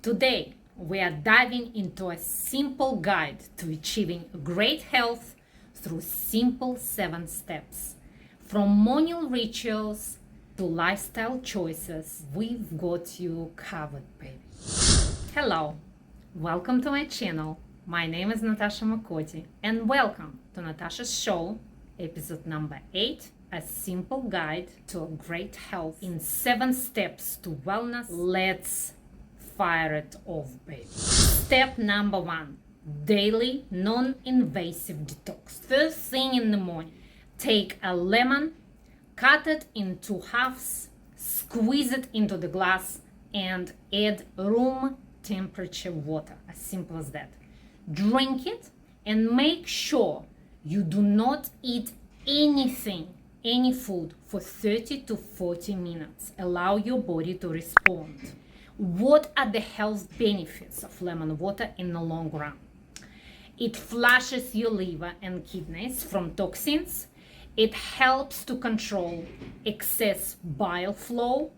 Today, we are diving into a simple guide to achieving great health through simple 7 steps. From morning rituals to lifestyle choices, we've got you covered, baby. Hello, welcome to my channel. My name is Natasha Makoti, and welcome to Natasha's show, episode number 8, a simple guide to a great health in 7 steps to wellness. Let's fire it off, baby. Step number 1, daily non-invasive detox. First thing in the morning, take a lemon, cut it into halves, squeeze it into the glass, and add room temperature water. As simple as that. Drink it and make sure you do not eat anything, any food for 30 to 40 minutes. Allow your body to respond. What are the health benefits of lemon water in the long run? It flushes your liver and kidneys from toxins. It helps to control excess bile flow.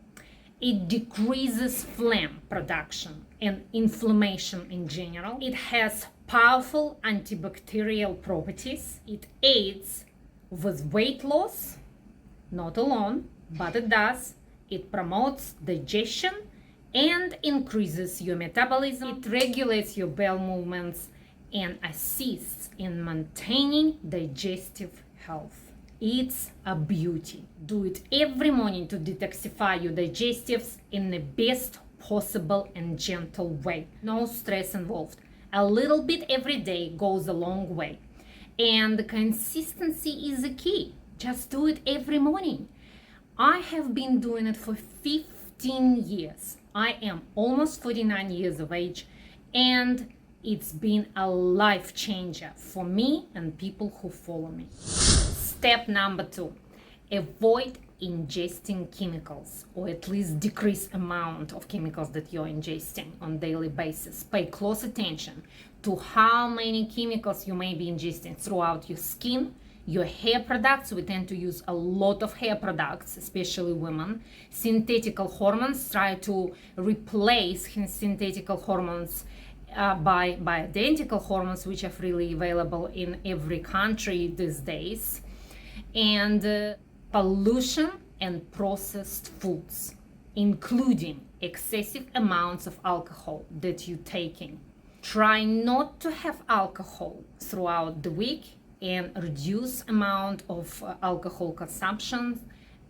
It decreases phlegm production and inflammation in general. It has powerful antibacterial properties. It aids with weight loss, not alone, but it does. It promotes digestion and increases your metabolism. It regulates your bowel movements and assists in maintaining digestive health. It's a beauty. Do it every morning to detoxify your digestives in the best possible and gentle way. No stress involved. A little bit every day goes a long way. And consistency is the key. Just do it every morning. I have been doing it for 15 years. I am almost 49 years of age, and it's been a life changer for me and people who follow me. Step number 2, avoid ingesting chemicals, or at least decrease amount of chemicals that you're ingesting on daily basis. Pay close attention to how many chemicals you may be ingesting throughout your skin, your hair products. We tend to use a lot of hair products, especially women. Synthetic hormones, try to replace synthetic hormones by identical hormones, which are freely available in every country these days. And pollution and processed foods, including excessive amounts of alcohol that you're taking. Try not to have alcohol throughout the week and reduce amount of alcohol consumption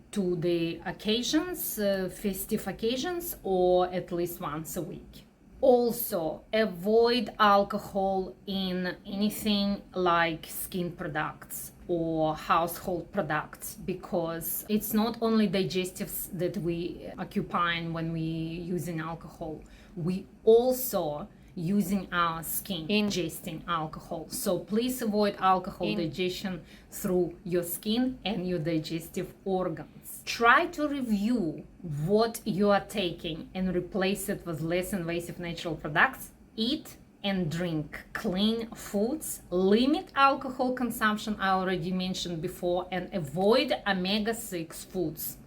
to the occasions, festive occasions, or at least once a week. Also, avoid alcohol in anything like skin products or household products, because it's not only digestives that we occupying when we using alcohol. We also using our skin, ingesting alcohol. So please avoid alcohol digestion through your skin and your digestive organs. Try to review what you are taking and replace it with less invasive natural products. Eat and drink clean foods. Limit alcohol consumption, I already mentioned before, and avoid omega-6 foods.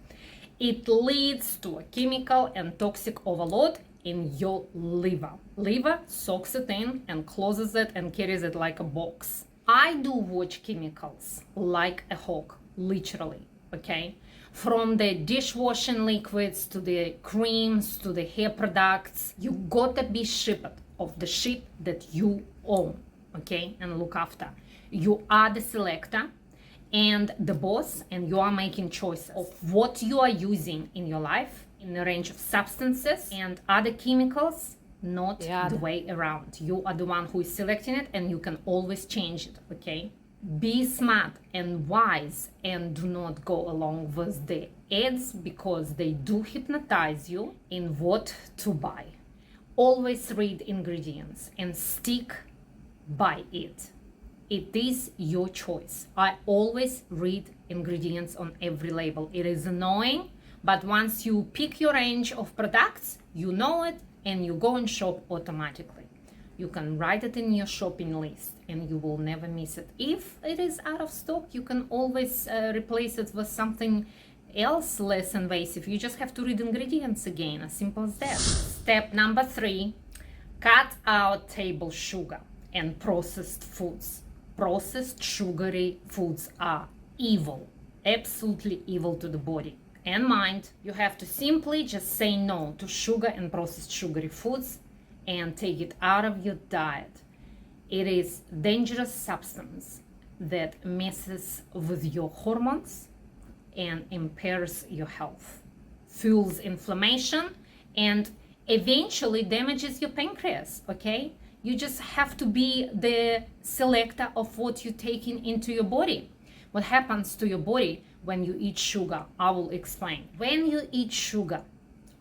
It leads to a chemical and toxic overload in your liver. Liver soaks it in and closes it and carries it like a box. I do watch chemicals like a hawk, literally, okay? From the dishwashing liquids to the creams to the hair products, you gotta be shepherd of the sheep that you own, okay, and look after. You are the selector and the boss, and you are making choices of what you are using in your life, in the range of substances and other chemicals, not the way around. You are the one who is selecting it, and you can always change it, okay? Be smart and wise, and do not go along with the ads, because they do hypnotize you in what to buy. Always read ingredients and stick by it. It is your choice. I always read ingredients on every label. It is annoying, but once you pick your range of products, you know it, and you go and shop automatically. You can write it in your shopping list and you will never miss it. If it is out of stock, you can always replace it with something else less invasive. You just have to read ingredients again, as simple as that. Step number 3, cut out table sugar and processed foods. Processed sugary foods are evil, absolutely evil to the body and mind. You have to simply just say no to sugar and processed sugary foods and take it out of your diet. It is a dangerous substance that messes with your hormones and impairs your health, fuels inflammation, and eventually damages your pancreas, okay? You just have to be the selector of what you're taking into your body. What happens to your body when you eat sugar? I will explain. When you eat sugar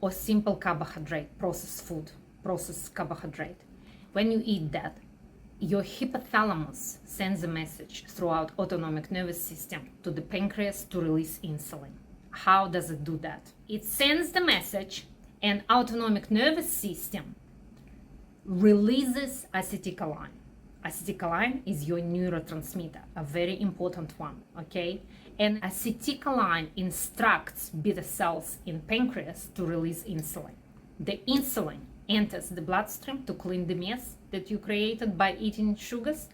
or simple carbohydrate, processed food, processed carbohydrate, when you eat that, your hypothalamus sends a message throughout autonomic nervous system to the pancreas to release insulin. How does it do that? It sends the message and autonomic nervous system releases acetylcholine. Acetylcholine is your neurotransmitter, a very important one, okay? And acetylcholine instructs beta cells in pancreas to release insulin. The insulin enters the bloodstream to clean the mess that you created by eating sugars,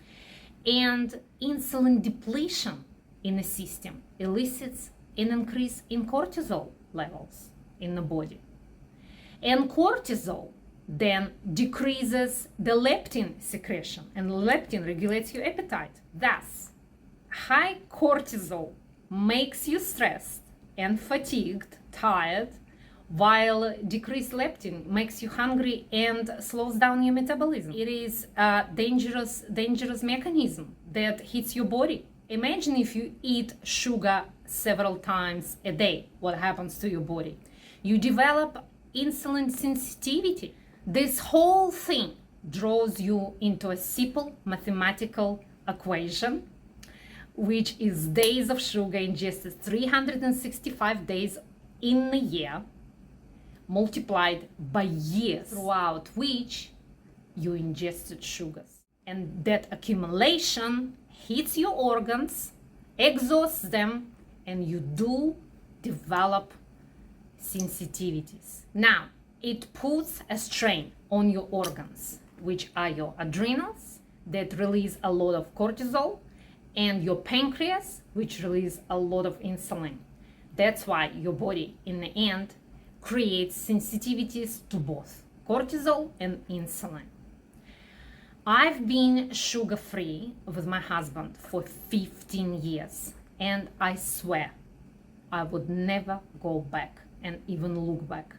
and insulin depletion in the system elicits an increase in cortisol levels in the body. And cortisol then decreases the leptin secretion, and leptin regulates your appetite. Thus, high cortisol makes you stressed and fatigued, tired, while decreased leptin makes you hungry and slows down your metabolism. It is a dangerous mechanism that hits your body. Imagine if you eat sugar several times a day, what happens to your body? You develop insulin sensitivity. This whole thing draws you into a simple mathematical equation, which is days of sugar ingested, 365 days in a year, multiplied by years throughout which you ingested sugars. And that accumulation hits your organs, exhausts them, and you do develop sensitivities. Now, it puts a strain on your organs, which are your adrenals that release a lot of cortisol, and your pancreas, which release a lot of insulin. That's why your body, in the end, creates sensitivities to both cortisol and insulin. I've been sugar-free with my husband for 15 years, and I swear I would never go back and even look back,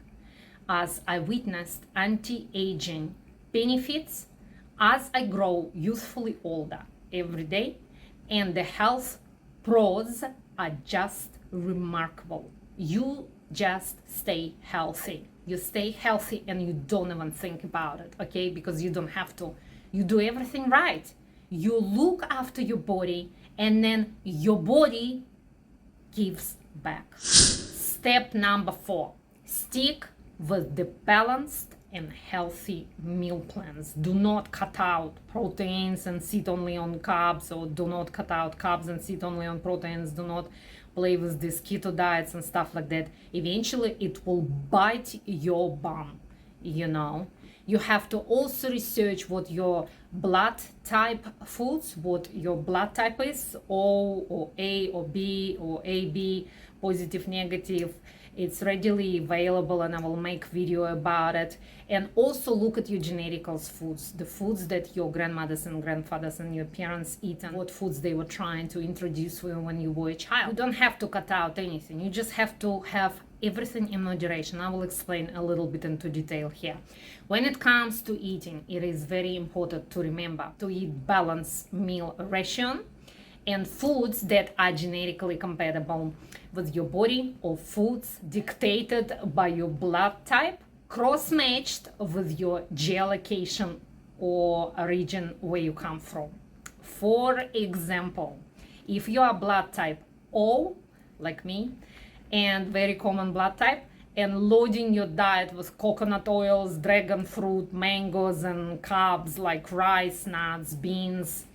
as I witnessed anti-aging benefits as I grow youthfully older every day, and the health pros are just remarkable. You just stay healthy. You stay healthy and you don't even think about it, okay? Because you don't have to. You do everything right. You look after your body, and then your body gives back. Step number 4, stick with the balanced and healthy meal plans. Do not cut out proteins and sit only on carbs, or do not cut out carbs and sit only on proteins. Do not play with these keto diets and stuff like that. Eventually it will bite your bum, you know. You have to also research what your blood type foods, what your blood type is, O or A or B or AB, positive, negative. It's readily available, and I will make video about it. And also look at your geneticals foods, the foods that your grandmothers and grandfathers and your parents eat, and what foods they were trying to introduce when you were a child. You don't have to cut out anything. You just have to have everything in moderation. I will explain a little bit into detail here. When it comes to eating, it is very important to remember to eat balanced meal ration and foods that are genetically compatible with your body, or foods dictated by your blood type, cross-matched with your geolocation or a region where you come from. For example, if you are blood type O, like me, and very common blood type, and loading your diet with coconut oils, dragon fruit, mangoes, and carbs like rice, nuts, beans,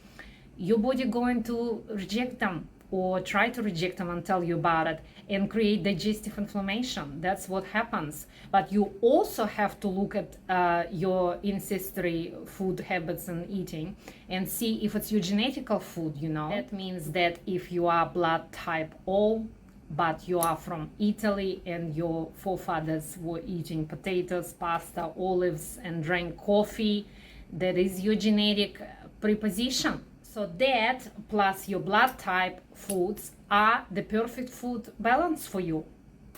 your body going to reject them or try to reject them and tell you about it and create digestive inflammation. That's what happens. But you also have to look at your ancestry food habits and eating and see if it's your genetical food, you know. That means that if you are blood type O, but you are from Italy and your forefathers were eating potatoes, pasta, olives, and drank coffee, that is your genetic preposition. So that plus your blood type foods are the perfect food balance for you.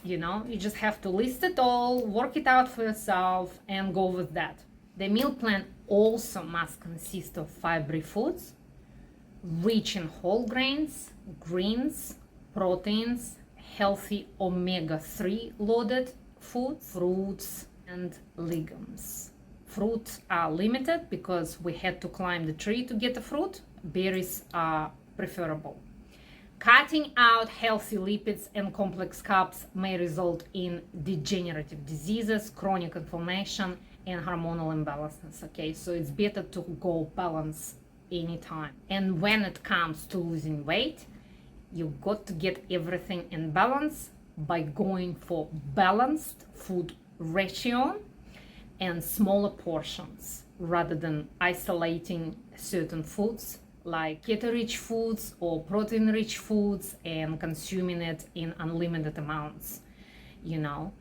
You know, you just have to list it all, work it out for yourself, and go with that. The meal plan also must consist of fibery foods, rich in whole grains, greens, proteins, healthy omega-3 loaded food, fruits, and legumes. Fruits are limited because we had to climb the tree to get the fruit. Berries are preferable. Cutting out healthy lipids and complex carbs may result in degenerative diseases, chronic inflammation, and hormonal imbalances. Okay, so it's better to go balance anytime. And when it comes to losing weight, you got to get everything in balance by going for balanced food ratio and smaller portions rather than isolating certain foods like keto-rich foods or protein-rich foods and consuming it in unlimited amounts. You know,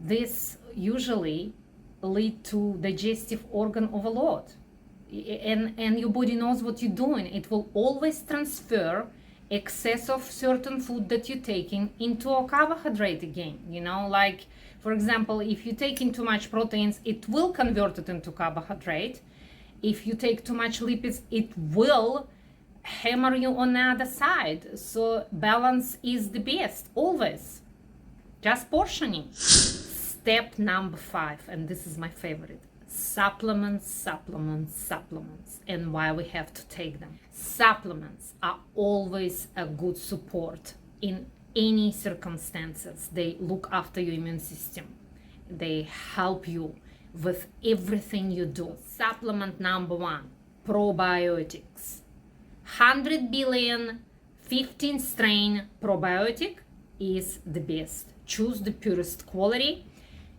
this usually lead to digestive organ overload, and your body knows what you're doing. It will always transfer excess of certain food that you're taking into a carbohydrate again. You know, like for example, if you're taking too much proteins, it will convert it into carbohydrate. If you take too much lipids, it will hammer you on the other side. So balance is the best, always. Just portioning. Step number 5, and this is my favorite. Supplements, supplements, supplements, and why we have to take them. Supplements are always a good support in any circumstances. They look after your immune system. They help you with everything you do. Supplement number 1, probiotics. 100 billion 15 strain probiotic is the best. Choose the purest quality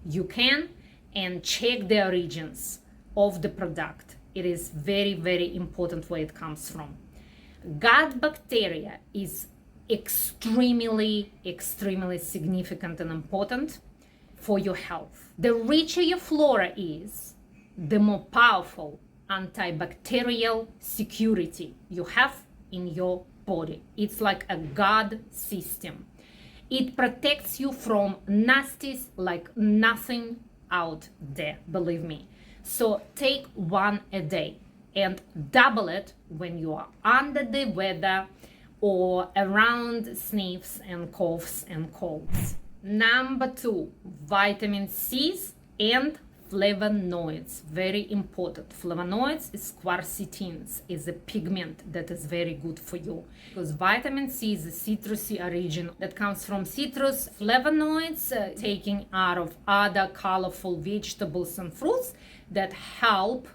you can and check the origins of the product. It is very, very important where it comes from. Gut bacteria is extremely significant and important for your health. The richer your flora is, the more powerful antibacterial security you have in your body. It's like a guard system. It protects you from nasties like nothing out there, believe me. So take 1 a day and double it when you are under the weather or around sniffs and coughs and colds. Number 2, vitamin C's and flavonoids. Very important. Flavonoids is quercetins, is a pigment that is very good for you because vitamin C is a citrusy origin that comes from citrus. Flavonoids taken out of other colorful vegetables and fruits that help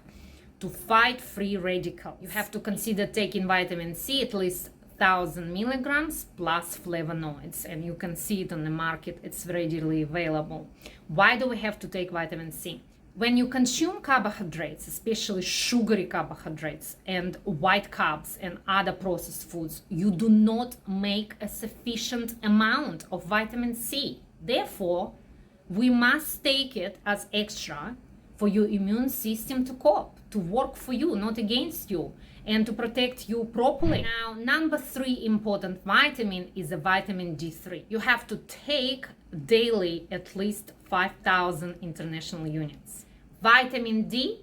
to fight free radicals. You have to consider taking vitamin C at least 1,000 milligrams plus flavonoids, and you can see it on the market. It's readily available. Why do we have to take vitamin C? When you consume carbohydrates, especially sugary carbohydrates and white carbs and other processed foods, you do not make a sufficient amount of vitamin C. Therefore, we must take it as extra for your immune system to cope, to work for you, not against you, and to protect you properly. Now, number 3 important vitamin is a vitamin D3. You have to take daily at least 5,000 international units. Vitamin D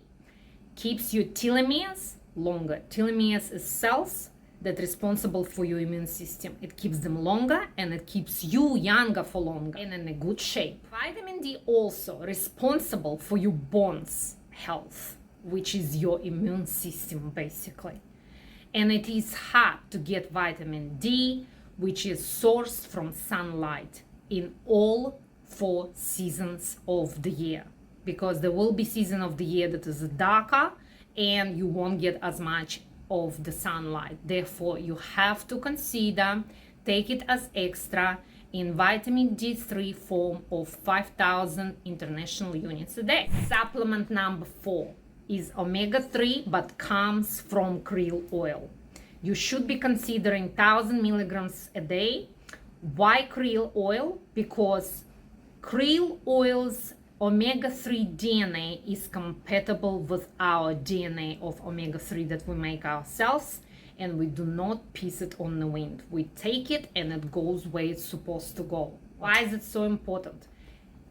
keeps your telomeres longer. Telomeres is cells that are responsible for your immune system. It keeps them longer and it keeps you younger for longer and in a good shape. Vitamin D also responsible for your bones health, which is your immune system basically. And it is hard to get vitamin D, which is sourced from sunlight in all 4 seasons of the year, because there will be season of the year that is darker and you won't get as much of the sunlight. Therefore, you have to consider take it as extra in vitamin D3 form of 5,000 international units a day. Supplement number 4 is omega-3 but comes from krill oil. You should be considering 1,000 milligrams a day. Why krill oil? Because krill oil's omega-3 DNA is compatible with our DNA of omega-3 that we make ourselves, and we do not piss it on the wind. We take it and it goes where it's supposed to go. Why is it so important?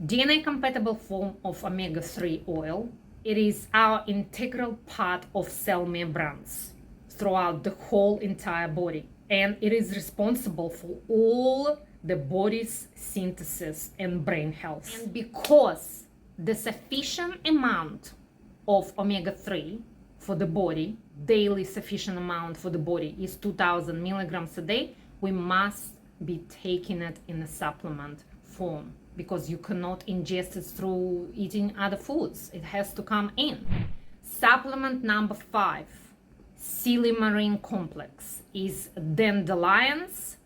DNA compatible form of omega-3 oil, it is our integral part of cell membranes throughout the whole entire body, and it is responsible for all the body's synthesis and brain health. And because the sufficient amount of omega-3 for the body, daily sufficient amount for the body is 2,000 milligrams a day, we must be taking it in a supplement form, because you cannot ingest it through eating other foods. It has to come in. Supplement number 5, silymarin complex, is dandelions,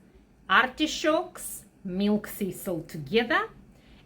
artichokes, milk thistle together.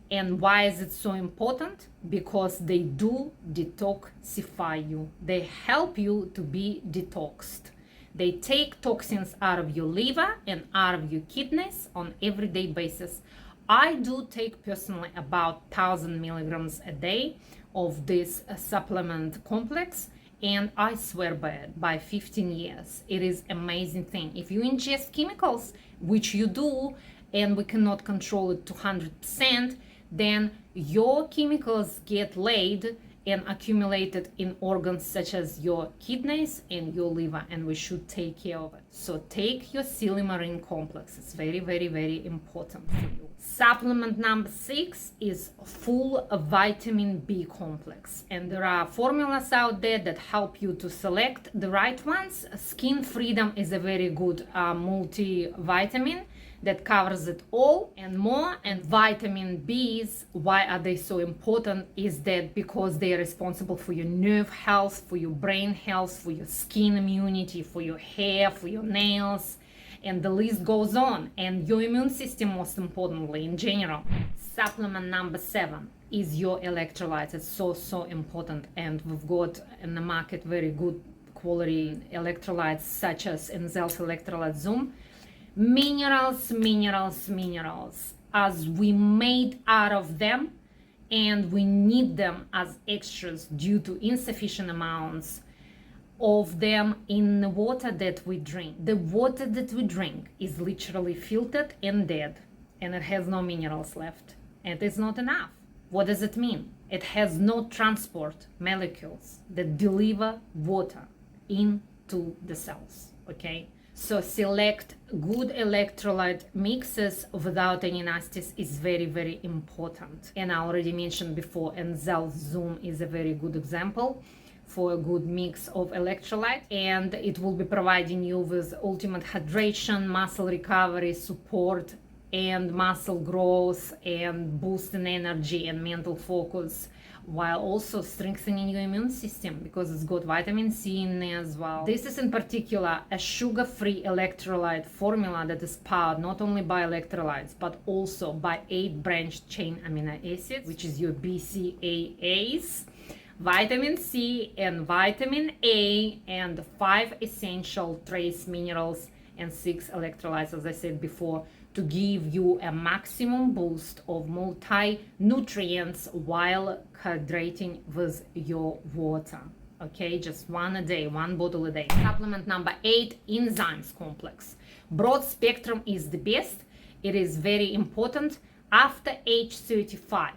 And why is it so important? Because they do detoxify you. They help you to be detoxed. They take toxins out of your liver and out of your kidneys on everyday basis. I do take personally about 1,000 milligrams a day of this supplement complex, and I swear by it, by 15 years. It is amazing thing. If you ingest chemicals, which you do, and we cannot control it to 100%, then your chemicals get laid and accumulated in organs such as your kidneys and your liver, and we should take care of it. So take your silymarin complex. It's very, very, very important for you. Supplement number 6 is full vitamin B complex, and there are formulas out there that help you to select the right ones. Skin Freedom is a very good multivitamin that covers it all and more. And vitamin B's, why are they so important? Is that because they are responsible for your nerve health, for your brain health, for your skin immunity, for your hair, for your nails, and the list goes on, and your immune system, most importantly, in general. Supplement number 7 is your electrolytes. It's so important, and we've got in the market very good quality electrolytes such as Enzel's Electrolyte Zoom. Minerals, as we made out of them, and we need them as extras due to insufficient amounts of them in the water that we drink. The water that we drink is literally filtered and dead, and it has no minerals left, and it's not enough. What does it mean? It has no transport molecules that deliver water into the cells, okay? So select good electrolyte mixes without any nasties is very, very important. And I already mentioned before, Enzel Zoom is a very good example for a good mix of electrolyte, and it will be providing you with ultimate hydration, muscle recovery, support, and muscle growth, and boosting energy and mental focus, while also strengthening your immune system because it's got vitamin C in there as well. This is in particular a sugar-free electrolyte formula that is powered not only by electrolytes but also by 8 branched chain amino acids, which is your BCAAs, vitamin C and vitamin A, and 5 essential trace minerals and 6 electrolytes, as I said before, to give you a maximum boost of multi-nutrients while hydrating with your water. Okay, just one a day, 1 bottle a day. Supplement number 8, enzymes complex. Broad spectrum is the best. It is very important after age 35,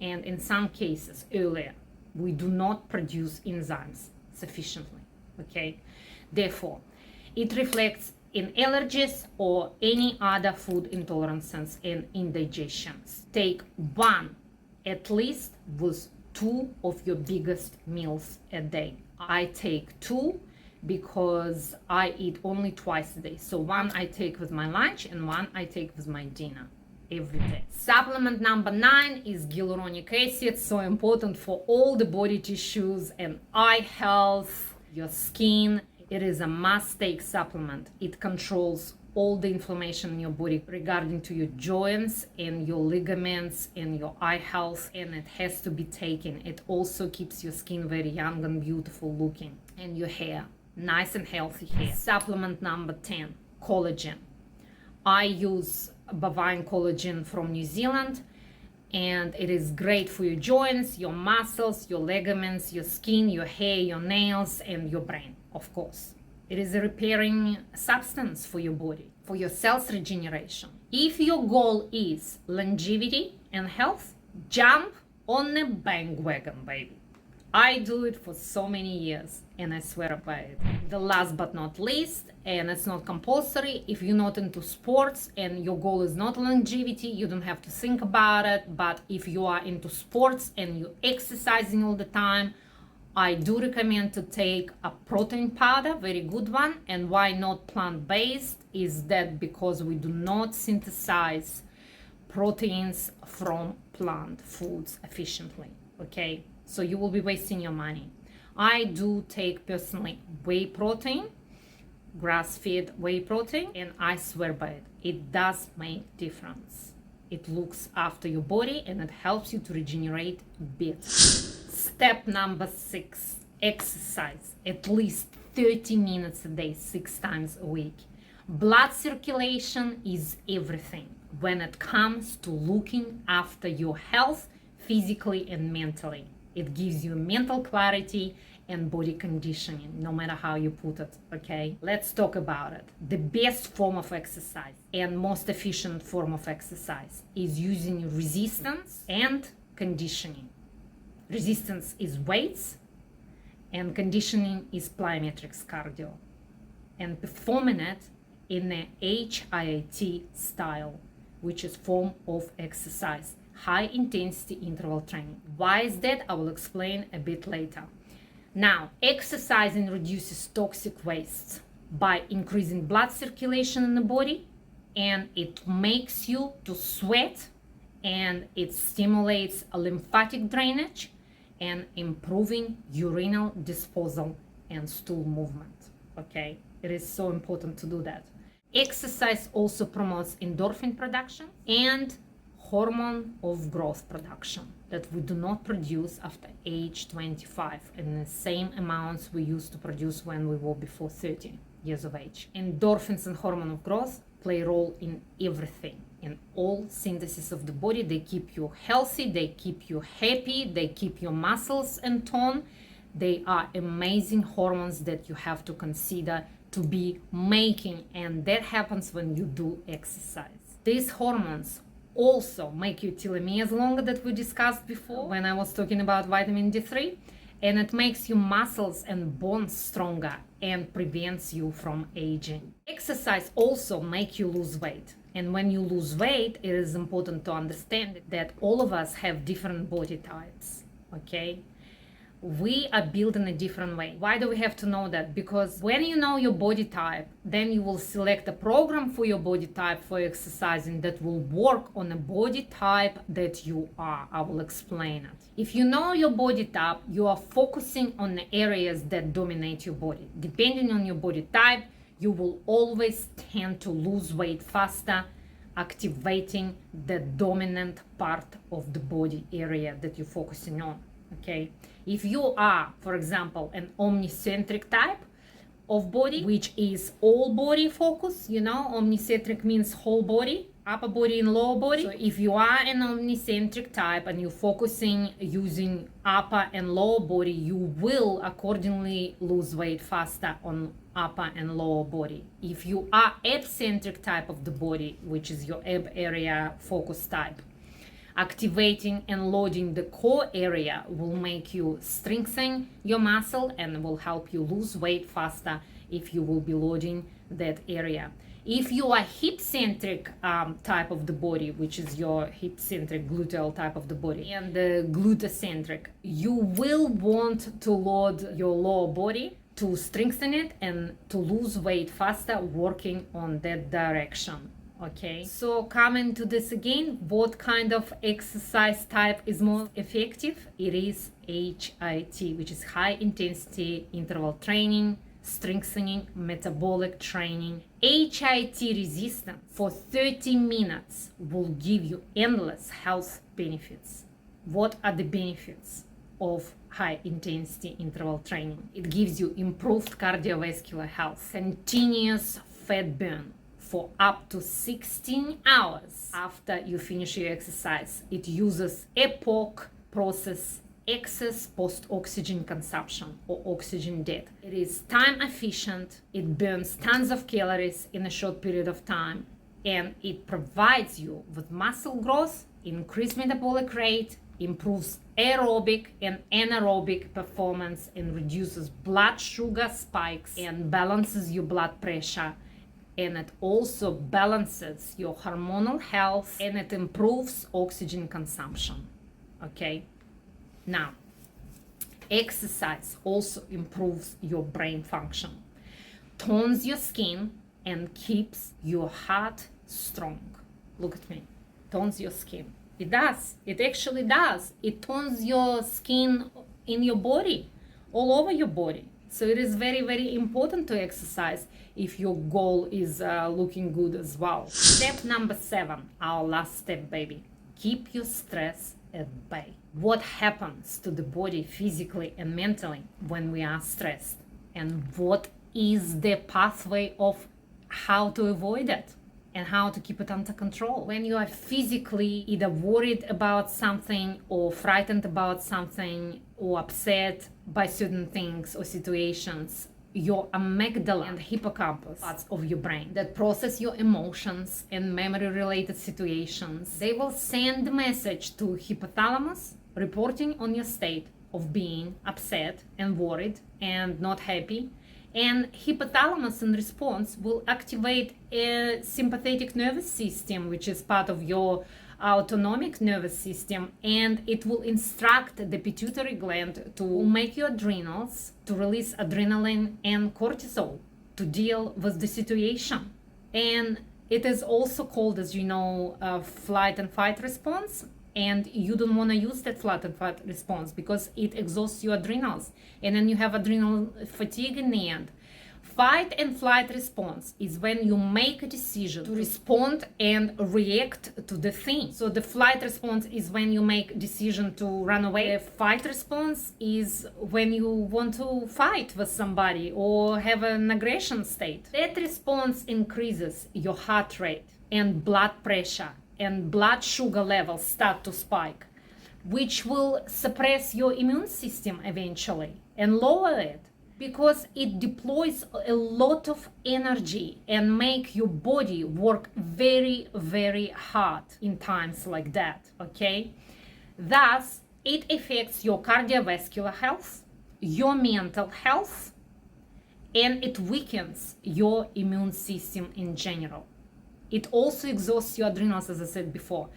and in some cases earlier. We do not produce enzymes sufficiently, okay? Therefore, it reflects in allergies or any other food intolerances and indigestions. Take 1 at least with 2 of your biggest meals a day. I take 2 because I eat only twice a day. So 1 I take with my lunch and 1 I take with my dinner every day. Supplement number 9 is hyaluronic acid, so important for all the body tissues and eye health, your skin. It is a must-take supplement. It controls all the inflammation in your body regarding to your joints and your ligaments and your eye health, and it has to be taken. It also keeps your skin very young and beautiful looking, and your hair nice and healthy hair. Supplement number 10, collagen. I use bovine collagen from New Zealand, and it is great for your joints, your muscles, your ligaments, your skin, your hair, your nails, and your brain, of course. It is a repairing substance for your body, for your cells regeneration. If your goal is longevity and health, jump on the bandwagon, baby. I do it for so many years, and I swear by it. The last but not least, and it's not compulsory, if you're not into sports and your goal is not longevity, you don't have to think about it. But if you are into sports and you're exercising all the time, I do recommend to take a protein powder, very good one. And why not plant-based? Is that because we do not synthesize proteins from plant foods efficiently, okay? So you will be wasting your money. I do take personally whey protein, grass-fed whey protein, and I swear by it. It does make difference. It looks after your body and it helps you to regenerate better. Step number 6, exercise. At least 30 minutes a day, 6 times a week. Blood circulation is everything when it comes to looking after your health physically and mentally. It gives you mental clarity and body conditioning, no matter how you put it, okay? Let's talk about it. The best form of exercise and most efficient form of exercise is using resistance and conditioning. Resistance is weights and conditioning is plyometrics cardio, and performing it in a HIIT style, which is form of exercise, high intensity interval training. Why is that? I will explain a bit later. Now, exercising reduces toxic waste by increasing blood circulation in the body, and it makes you to sweat, and it stimulates a lymphatic drainage and improving urinal disposal and stool movement, okay? It is so important to do that. Exercise also promotes endorphin production and hormone of growth production that we do not produce after age 25 in the same amounts we used to produce when we were before 30 years of age. Endorphins and hormone of growth play a role in everything, in all synthesis of the body. They keep you healthy, they keep you happy, they keep your muscles in tone. They are amazing hormones that you have to consider to be making, and that happens when you do exercise. These hormones also make your telomeres longer, that we discussed before when I was talking about vitamin D3, and it makes your muscles and bones stronger and prevents you from aging. Exercise also makes you lose weight, and when you lose weight, it is important to understand that all of us have different body types, okay? We are built in a different way. Why do we have to know that? Because when you know your body type, then you will select a program for your body type for exercising that will work on a body type that you are. I will explain it. If you know your body type, you are focusing on the areas that dominate your body. Depending on your body type, you will always tend to lose weight faster, activating the dominant part of the body area that you're focusing on. Okay, if you are, for example, an omnicentric type of body, which is all body focus, you know, omnicentric means whole body, upper body and lower body. So if you are an omnicentric type and you're focusing using upper and lower body, you will accordingly lose weight faster on upper and lower body. If you are abcentric type of the body, which is your ab area focus type, activating and loading the core area will make you strengthen your muscle and will help you lose weight faster if you will be loading that area. If you are hip-centric type of the body, which is your hip-centric gluteal type of the body, and the glutecentric, you will want to load your lower body to strengthen it and to lose weight faster, working on that direction. Okay, so coming to this again, what kind of exercise type is more effective? It is HIIT, which is high intensity interval training strengthening metabolic training, HIT resistance for 30 minutes will give you endless health benefits. What are the benefits of high intensity interval training? It gives you improved cardiovascular health, continuous fat burn for up to 16 hours after you finish your exercise. It uses EPOC process, excess post-oxygen consumption or oxygen debt. It is time efficient, it burns tons of calories in a short period of time, and it provides you with muscle growth, increased metabolic rate, improves aerobic and anaerobic performance, and reduces blood sugar spikes and balances your blood pressure. And it also balances your hormonal health, and it improves oxygen consumption. Okay? Now, exercise also improves your brain function, tones your skin, and keeps your heart strong. Look at me. Tones your skin. It does. It actually does. It tones your skin in your body, all over your body. So it is very, very important to exercise if your goal is looking good as well. Step number 7, our last step, baby. Keep your stress at bay. What happens to the body physically and mentally when we are stressed? And what is the pathway of how to avoid it and how to keep it under control? When you are physically either worried about something or frightened about something or upset by certain things or situations, your amygdala and hippocampus, parts of your brain that process your emotions and memory related situations, they will send a message to hypothalamus reporting on your state of being upset and worried and not happy. And hypothalamus in response will activate a sympathetic nervous system, which is part of your autonomic nervous system, and it will instruct the pituitary gland to make your adrenals to release adrenaline and cortisol to deal with the situation. And it is also called, as you know, a flight and fight response. And you don't want to use that flight and fight response because it exhausts your adrenals, and then you have adrenal fatigue in the end. Fight and flight response is when you make a decision to respond and react to the thing. So the flight response is when you make a decision to run away. The fight response is when you want to fight with somebody or have an aggression state. That response increases your heart rate and blood pressure, and blood sugar levels start to spike, which will suppress your immune system eventually and lower it, because it deploys a lot of energy and make your body work very, very hard in times like that, okay? Thus, it affects your cardiovascular health, your mental health, and it weakens your immune system in general. It also exhausts your adrenals, as I said before.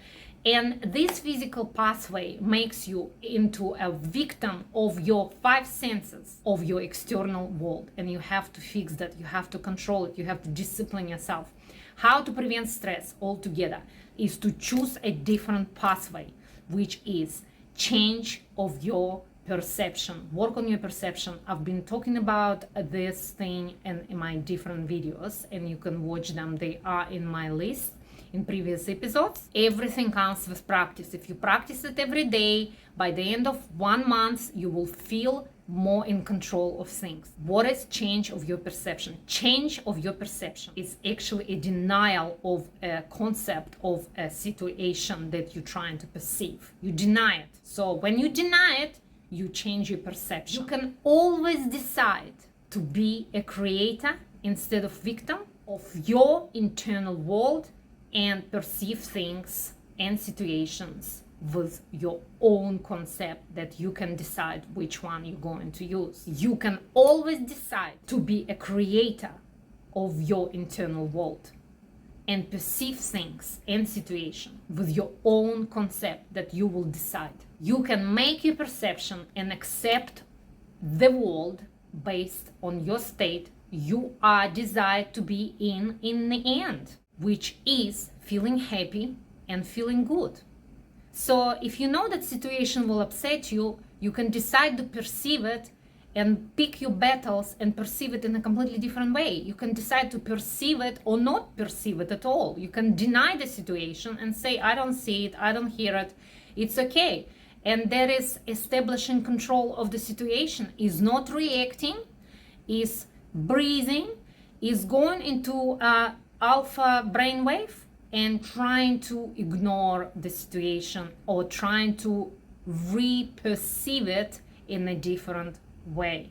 And this physical pathway makes you into a victim of your 5 senses of your external world. And you have to fix that. You have to control it. You have to discipline yourself. How to prevent stress altogether is to choose a different pathway, which is change of your perception. Work on your perception. I've been talking about this thing in my different videos, and you can watch them. They are in my list in previous episodes. Everything comes with practice. If you practice it every day, by the end of 1 month, you will feel more in control of things. What is change of your perception? Change of your perception is actually a denial of a concept of a situation that you're trying to perceive. You deny it. So when you deny it, you change your perception. You can always decide to be a creator instead of victim of your internal world and perceive things and situations with your own concept that you can decide which one you're going to use. You can always decide to be a creator of your internal world and perceive things and situations with your own concept that you will decide. You can make your perception and accept the world based on your state you are desired to be in the end, which is feeling happy and feeling good. So if you know that situation will upset you, you can decide to perceive it and pick your battles and perceive it in a completely different way. You can decide to perceive it or not perceive it at all. You can deny the situation and say, I don't see it, I don't hear it, it's okay. And that is establishing control of the situation, is not reacting, is breathing, is going into alpha brainwave and trying to ignore the situation or trying to re-perceive it in a different way,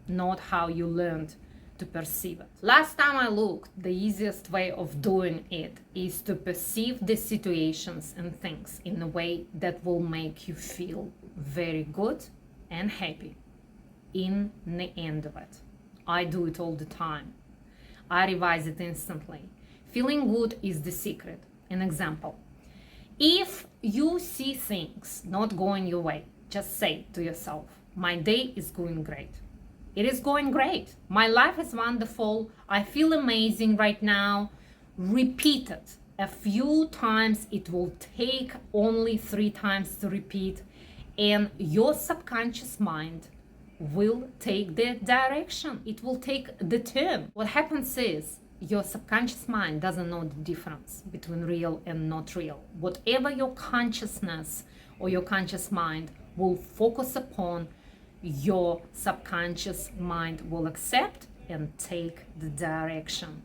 not how you learned to perceive it. Last time I looked, the easiest way of doing it is to perceive the situations and things in a way that will make you feel very good and happy in the end of it. I do it all the time. I revise it instantly. Feeling good is the secret. An example. If you see things not going your way, just say to yourself, my day is going great. It is going great. My life is wonderful. I feel amazing right now. Repeat it a few times. It will take only 3 times to repeat, and your subconscious mind will take the direction. It will take the turn. What happens is your subconscious mind doesn't know the difference between real and not real. Whatever your consciousness or your conscious mind will focus upon, your subconscious mind will accept and take the direction.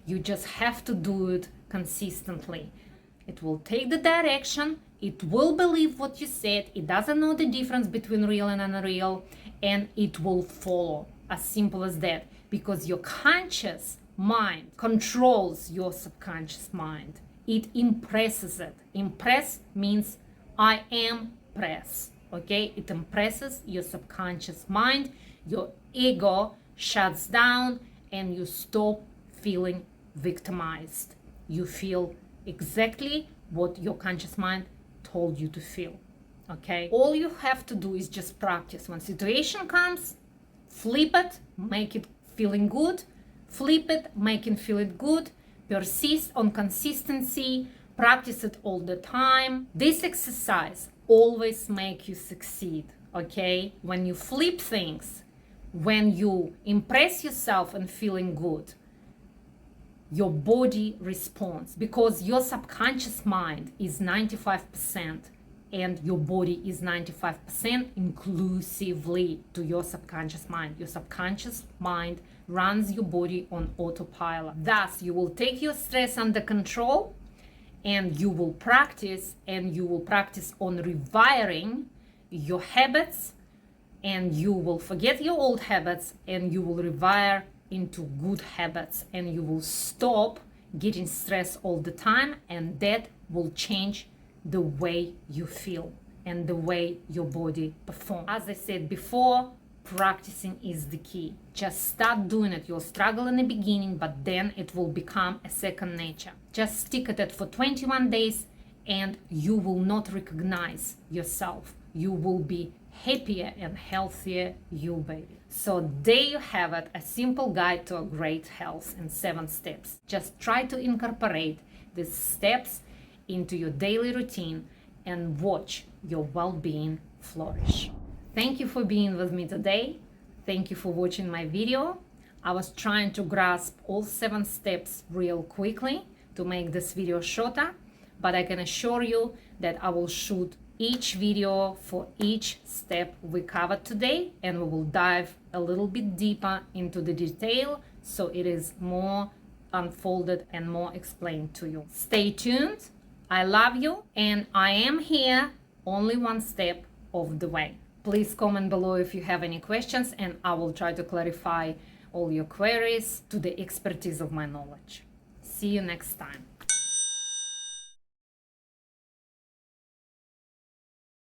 You just have to do it consistently. It will take the direction, it will believe what you said, it doesn't know the difference between real and unreal, and it will follow. As simple as that. Because your conscious mind controls your subconscious mind. It impresses it. Impress means I am press. Okay, it impresses your subconscious mind, your ego shuts down, and you stop feeling victimized. You feel exactly what your conscious mind told you to feel. Okay, all you have to do is just practice. When situation comes, flip it, make it feeling good, flip it, make it feeling good, persist on consistency, practice it all the time. This exercise always make you succeed. Okay, when you flip things, when you impress yourself and feeling good, your body responds, because your subconscious mind is 95% and your body is 95% inclusively to your subconscious mind. Your subconscious mind runs your body on autopilot. Thus, you will take your stress under control, and you will practice on rewiring your habits, and you will forget your old habits and you will rewire into good habits, and you will stop getting stressed all the time, and that will change the way you feel and the way your body performs. As I said before, practicing is the key. Just start doing it. You'll struggle in the beginning, but then it will become a second nature. Just stick at it for 21 days and you will not recognize yourself. You will be happier and healthier, you baby. So there you have it, a simple guide to a great health in 7 steps. Just try to incorporate these steps into your daily routine and watch your well-being flourish. Thank you for being with me today. Thank you for watching my video. I was trying to grasp all 7 steps real quickly to make this video shorter, but I can assure you that I will shoot each video for each step we covered today, and we will dive a little bit deeper into the detail so it is more unfolded and more explained to you. Stay tuned. I love you, and I am here only one step of the way. Please comment below if you have any questions, and I will try to clarify all your queries to the expertise of my knowledge. See you next time.